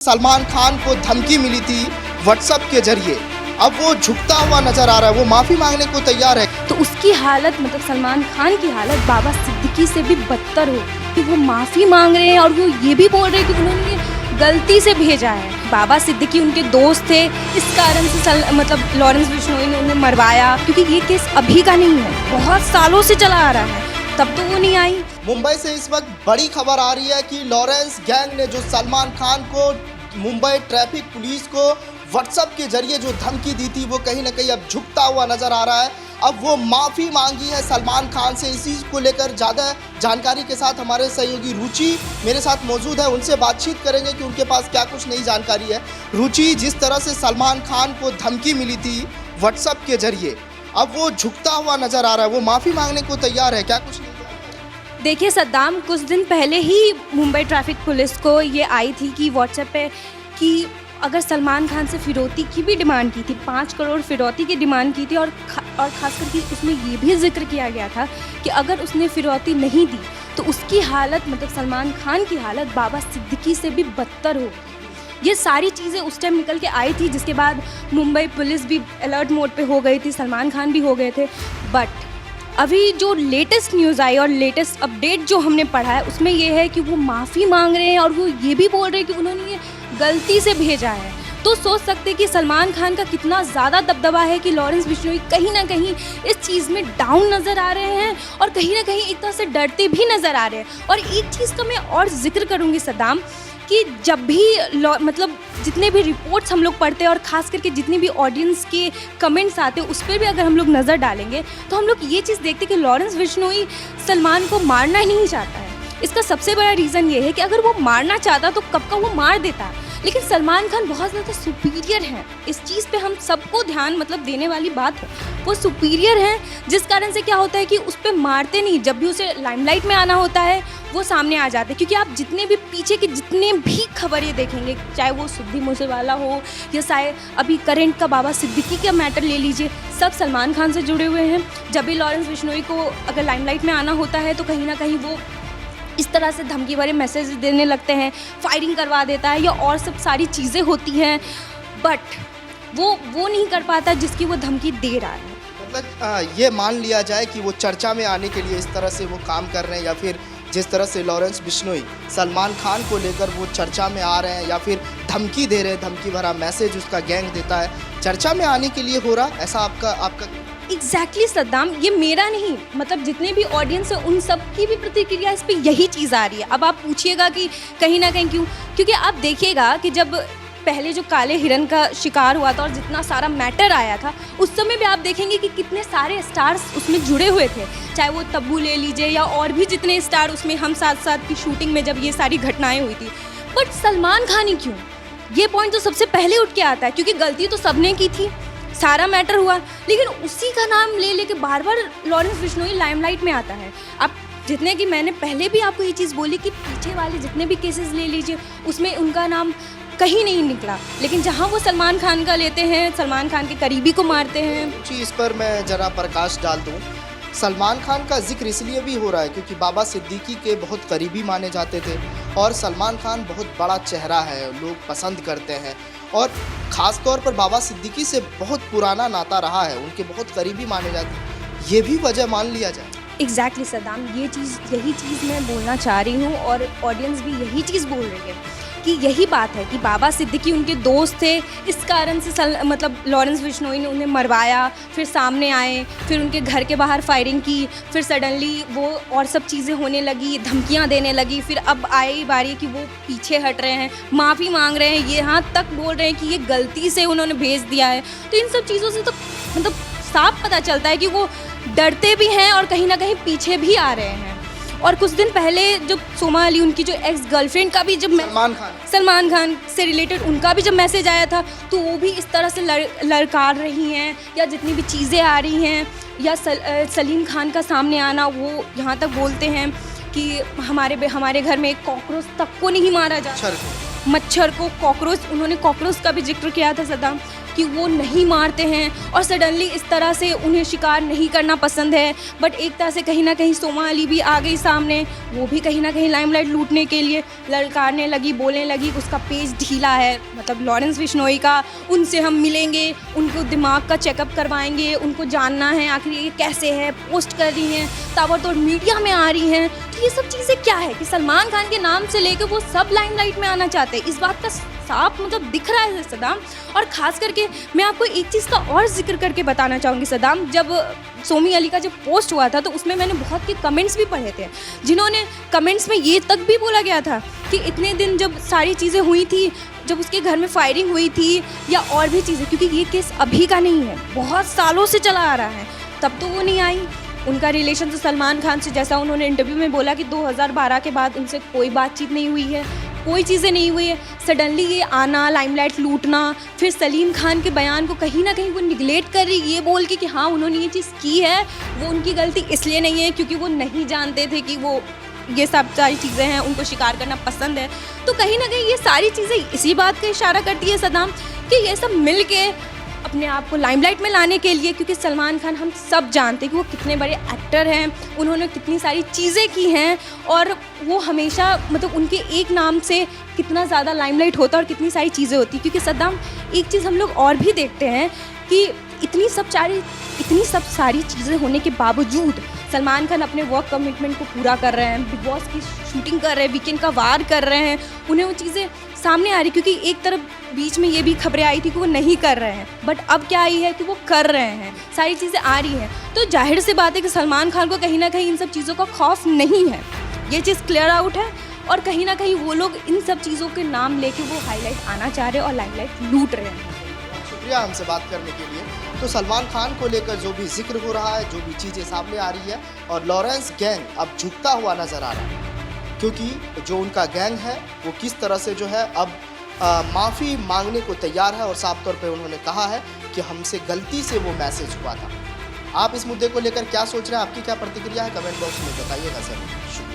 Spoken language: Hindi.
सलमान खान को धमकी मिली थी व्हाट्सएप के जरिए। अब वो झुकता हुआ नजर आ रहा है, वो माफी मांगने को तैयार है। तो उसकी हालत मतलब सलमान खान की हालत बाबा सिद्दीकी से भी बदतर हो कि वो माफ़ी मांग रहे हैं और वो ये भी बोल रहे हैं कि उन्होंने ये गलती से भेजा है। बाबा सिद्दीकी उनके दोस्त थे, इस कारण से मतलब लॉरेंस बिश्नोई ने उन्हें मरवाया, क्योंकि ये केस अभी का नहीं है, बहुत सालों से चला आ रहा है, तब तो वो नहीं आई। मुंबई से इस वक्त बड़ी खबर आ रही है कि लॉरेंस गैंग ने जो सलमान खान को, मुंबई ट्रैफिक पुलिस को व्हाट्सएप के जरिए जो धमकी दी थी, वो कहीं ना कहीं अब झुकता हुआ नजर आ रहा है। अब वो माफ़ी मांगी है सलमान खान से। इसी को लेकर ज़्यादा जानकारी के साथ हमारे सहयोगी रुचि मेरे साथ मौजूद है, उनसे बातचीत करेंगे कि उनके पास क्या कुछ नई जानकारी है। रुचि, जिस तरह से सलमान खान को धमकी मिली थी व्हाट्सएप के जरिए, अब वो झुकता हुआ नजर आ रहा है, वो माफ़ी मांगने को तैयार है, क्या कुछ नहीं? देखिए सद्दाम, कुछ दिन पहले ही मुंबई ट्रैफिक पुलिस को ये आई थी कि व्हाट्सएप पे कि अगर सलमान खान से फिरौती की भी डिमांड की थी, 5 करोड़ फिरौती की डिमांड की थी, और ख़ास करके उसमें ये भी जिक्र किया गया था कि अगर उसने फिरौती नहीं दी तो उसकी हालत मतलब सलमान खान की हालत बाबा सिद्दीकी से भी बदतर होगी। ये सारी चीज़ें उस टाइम निकल के आई थी, जिसके बाद मुंबई पुलिस भी अलर्ट मोड पे हो गई थी, सलमान खान भी हो गए थे। बट अभी जो लेटेस्ट न्यूज़ आई और लेटेस्ट अपडेट जो हमने पढ़ा है, उसमें ये है कि वो माफ़ी मांग रहे हैं और वो ये भी बोल रहे हैं कि उन्होंने ये गलती से भेजा है। तो सोच सकते हैं कि सलमान खान का कितना ज़्यादा दबदबा है कि लॉरेंस बिश्नोई कहीं ना कहीं इस चीज़ में डाउन नज़र आ रहे हैं और कहीं ना कहीं एक तरह से डरते भी नज़र आ रहे हैं। और एक चीज़ का मैं और जिक्र करूँगी सद्दाम, कि जब भी मतलब जितने भी रिपोर्ट्स हम लोग पढ़ते हैं और ख़ास करके जितनी भी ऑडियंस के कमेंट्स आते हैं, उस पर भी अगर हम लोग नज़र डालेंगे तो हम लोग ये चीज़ देखते हैं कि लॉरेंस बिश्नोई सलमान को मारना ही नहीं चाहता है। इसका सबसे बड़ा रीज़न ये है कि अगर वो मारना चाहता तो कब का वो मार देता, लेकिन सलमान खान बहुत ज़्यादा सुपीरियर है। इस चीज़ पे हम सबको ध्यान मतलब देने वाली बात है, वो सुपीरियर हैं, जिस कारण से क्या होता है कि उस पर मारते नहीं, जब भी उसे लाइमलाइट में आना होता है वो सामने आ जाते हैं। क्योंकि आप जितने भी पीछे के जितने भी खबरें देखेंगे, चाहे वो सिद्धि मूसेवाला हो या शायद अभी करंट का बाबा सिद्दीकी का मैटर ले लीजिए, सब सलमान खान से जुड़े हुए हैं। जब भी लॉरेंस बिश्नोई को अगर लाइमलाइट में आना होता है तो कहीं ना कहीं वो इस तरह से धमकी भरे मैसेज देने लगते हैं, फायरिंग करवा देता है या और सब सारी चीज़ें होती हैं, बट वो नहीं कर पाता जिसकी वो धमकी दे रहा है। मतलब ये मान लिया जाए कि वो चर्चा में आने के लिए इस तरह से वो काम कर रहे हैं, या फिर जिस तरह से लॉरेंस बिश्नोई सलमान खान को लेकर वो चर्चा में आ रहे हैं या फिर धमकी दे रहे हैं, धमकी भरा मैसेज उसका गैंग देता है, चर्चा में आने के लिए हो रहा, ऐसा आपका एग्जैक्टली सद्दाम, ये मेरा नहीं, मतलब जितने भी ऑडियंस है उन सब की भी प्रतिक्रिया इस पर यही चीज़ आ रही है। अब आप पूछिएगा कि कहीं ना कहीं क्यों, क्योंकि आप देखिएगा कि जब पहले जो काले हिरन का शिकार हुआ था और जितना सारा मैटर आया था, उस समय भी आप देखेंगे कि कितने सारे स्टार्स उसमें जुड़े हुए थे, चाहे वो तब्बू ले लीजिए या और भी जितने स्टार उसमें हम साथ साथ की शूटिंग में जब ये सारी घटनाएं हुई थी। बट सलमान खान ही क्यों, ये पॉइंट तो सबसे पहले उठ के आता है, क्योंकि गलती तो सबने की थी, सारा मैटर हुआ, लेकिन उसी का नाम ले लेके बार बार लॉरेंस बिश्नोई लाइमलाइट में आता है। अब जितने कि मैंने पहले भी आपको ये चीज़ बोली कि पीछे वाले जितने भी केसेस ले लीजिए, उसमें उनका नाम कहीं नहीं निकला, लेकिन जहाँ वो सलमान खान का लेते हैं, सलमान खान के करीबी को मारते हैं। जी, इस पर मैं ज़रा प्रकाश डाल दूँ। सलमान खान का जिक्र इसलिए भी हो रहा है क्योंकि बाबा सिद्दीकी के बहुत करीबी माने जाते थे और सलमान खान बहुत बड़ा चेहरा है, लोग पसंद करते हैं, और ख़ास तौर पर बाबा सिद्दीकी से बहुत पुराना नाता रहा है, उनके बहुत करीबी माने जाते हैं, ये भी वजह मान लिया जाए। एग्जैक्टली सद्दाम, यही चीज़ मैं बोलना चाह रही हूँ और ऑडियंस भी यही चीज़ बोल रही है कि यही बात है कि बाबा सिद्दीकी उनके दोस्त थे, इस कारण से मतलब लॉरेंस बिश्नोई ने उन्हें मरवाया, फिर सामने आए, फिर उनके घर के बाहर फायरिंग की, फिर सडनली वो और सब चीज़ें होने लगी, धमकियां देने लगी, फिर अब आई बारी कि वो पीछे हट रहे हैं, माफ़ी मांग रहे हैं, ये यहाँ तक बोल रहे हैं कि ये गलती से उन्होंने भेज दिया है। तो इन सब चीज़ों से तो मतलब साफ पता चलता है कि वो डरते भी हैं और कहीं ना कहीं पीछे भी आ रहे हैं। और कुछ दिन पहले जो सोमा अली, उनकी जो एक्स गर्लफ्रेंड का भी जब सलमान खान से रिलेटेड उनका भी जब मैसेज आया था, तो वो भी इस तरह से लड़कार रही हैं, या जितनी भी चीज़ें आ रही हैं, या सलीम खान का सामने आना, वो यहाँ तक बोलते हैं कि हमारे घर में एक कॉकरोच तक को नहीं मारा जा, मच्छर को कॉकरोच, उन्होंने कॉकरोच का भी जिक्र किया था सद्दाम, कि कि वो नहीं मारते हैं और सडनली इस तरह से उन्हें शिकार नहीं करना पसंद है। बट एक तरह से कहीं ना कहीं सोमा अली भी आ गई सामने, वो भी कहीं ना कहीं लाइमलाइट लूटने के लिए ललकारने लगी, बोलने लगी उसका पेज ढीला है, मतलब लॉरेंस बिश्नोई का। उनसे हम मिलेंगे, उनको दिमाग का चेकअप करवाएंगे, उनको जानना है आखिर ये कैसे है, पोस्ट कर रही हैं, ताबड़तोड़ मीडिया में आ रही हैं। तो ये सब चीज़ें क्या है कि सलमान खान के नाम से लेकर वो सब लाइमलाइट में आना चाहते हैं, इस बात का साफ मतलब दिख रहा है सदाम। और ख़ास करके मैं आपको एक चीज़ का और जिक्र करके बताना चाहूँगी सदाम, जब सोमी अली का जब पोस्ट हुआ था तो उसमें मैंने बहुत के कमेंट्स भी पढ़े थे, जिन्होंने कमेंट्स में ये तक भी बोला गया था कि इतने दिन जब सारी चीज़ें हुई थी, जब उसके घर में फायरिंग हुई थी या और भी चीज़ें, क्योंकि ये केस अभी का नहीं है, बहुत सालों से चला आ रहा है, तब तो वो नहीं आई। उनका रिलेशन तो सलमान खान से, जैसा उन्होंने इंटरव्यू में बोला कि 2012 के बाद उनसे कोई बातचीत नहीं हुई है, कोई चीज़ें नहीं हुई है। सडनली ये आना, लाइमलाइट लूटना, फिर सलीम खान के बयान को कहीं ना कहीं वो निगलेक्ट कर रही, ये बोल के कि हाँ उन्होंने ये चीज़ की है, वो उनकी गलती इसलिए नहीं है क्योंकि वो नहीं जानते थे कि वो ये सब सारी चीज़ें हैं, उनको शिकार करना पसंद है। तो कहीं ना कहीं ये सारी चीज़ें इसी बात का इशारा करती है सदाम कि ये सब मिल के अपने आप को लाइमलाइट में लाने के लिए, क्योंकि सलमान खान हम सब जानते हैं कि वो कितने बड़े एक्टर हैं, उन्होंने कितनी सारी चीज़ें की हैं और वो हमेशा मतलब उनके एक नाम से कितना ज़्यादा लाइमलाइट होता है और कितनी सारी चीज़ें होती। क्योंकि सद्दाम एक चीज़ हम लोग और भी देखते हैं कि इतनी सब सारी चीज़ें होने के बावजूद सलमान खान अपने वर्क कमिटमेंट को पूरा कर रहे हैं, बिग बॉस की शूटिंग कर रहे हैं, वीकेंड का वार कर रहे हैं, उन्हें वो चीज़ें सामने आ रही। क्योंकि एक तरफ बीच में ये भी खबरें आई थी कि वो नहीं कर रहे हैं, बट अब क्या आई है कि वो कर रहे हैं, सारी चीज़ें आ रही हैं। तो जाहिर सी बात है कि सलमान खान को कहीं ना कहीं इन सब चीज़ों का खौफ नहीं है, ये चीज़ क्लियर आउट है। और कहीं ना कहीं वो लोग इन सब चीज़ों के नाम लेके वो हाईलाइट आना चाह रहे हैं और लाइमलाइट लूट रहे हैं। शुक्रिया हमसे बात करने के लिए। तो सलमान खान को लेकर जो भी जिक्र हो रहा है, जो भी चीज़ें सामने आ रही है, और लॉरेंस गैंग अब झुकता हुआ नज़र आ रहा है, क्योंकि जो उनका गैंग है वो किस तरह से जो है अब माफ़ी मांगने को तैयार है और साफ तौर पे उन्होंने कहा है कि हमसे गलती से वो मैसेज हुआ था। आप इस मुद्दे को लेकर क्या सोच रहे हैं, आपकी क्या प्रतिक्रिया है, कमेंट बॉक्स में बताइएगा सर। शुक्रिया।